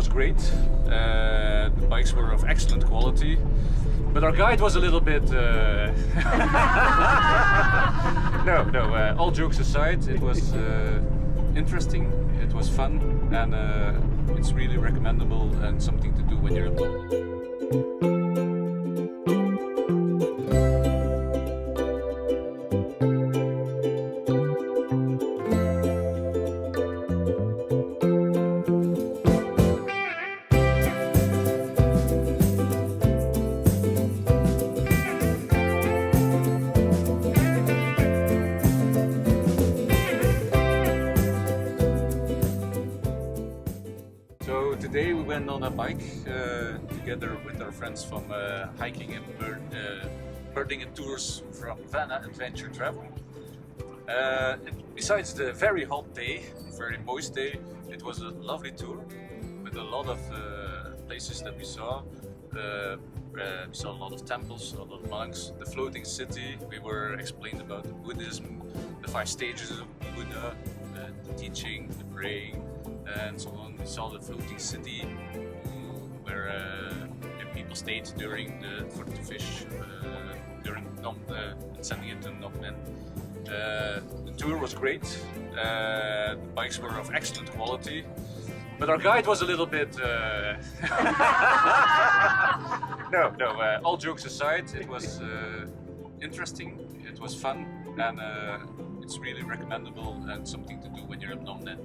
was great. The bikes were of excellent quality, but our guide was a little bit... all jokes aside, it was interesting, it was fun, and it's really recommendable and something to do when you're alone. Today we went on a bike together with our friends from hiking and birding and tours from Vana Adventure Travel. Besides the very hot day, very moist day, it was a lovely tour with a lot of places that we saw. We saw a lot of temples, a lot of monks, the floating city. We were explained about the Buddhism, the 5 stages of Buddha, the teaching, the praying, and so on. We saw the floating city where people stayed to fish during sending it to Tonle. The tour was great. The bikes were of excellent quality, but our guide was a little bit. All jokes aside, it was interesting. It was fun, and it's really recommendable and something to do when you're in Tonle.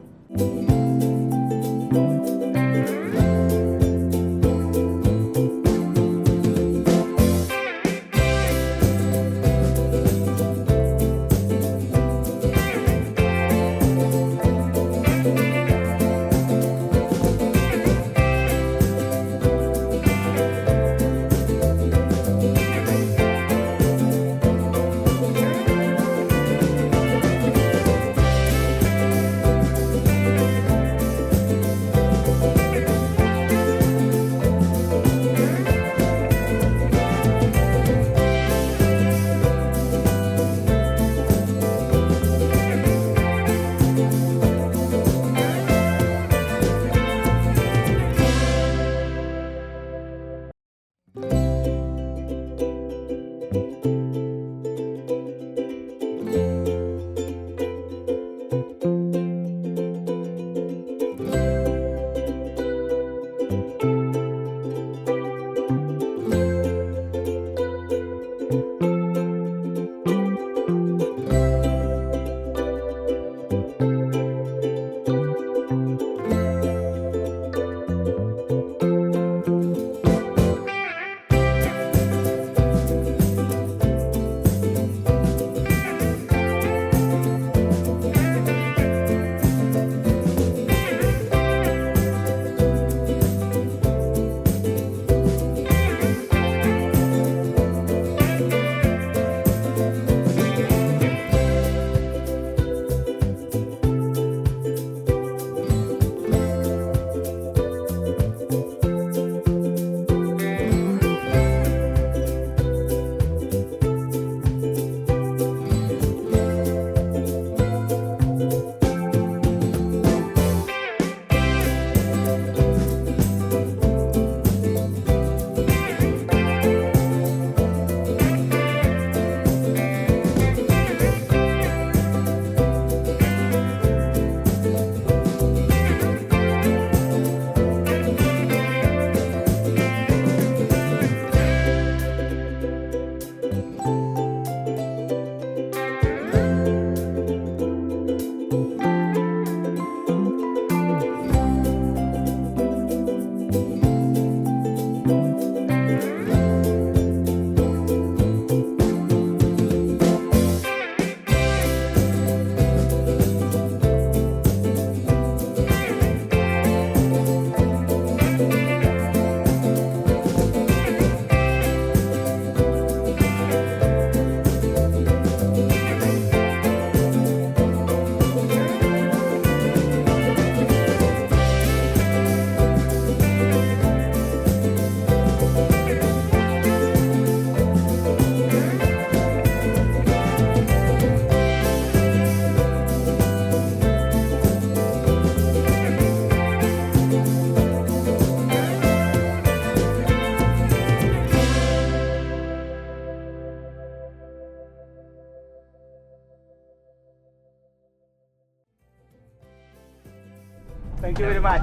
Thank you very much.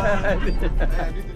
Communicatie,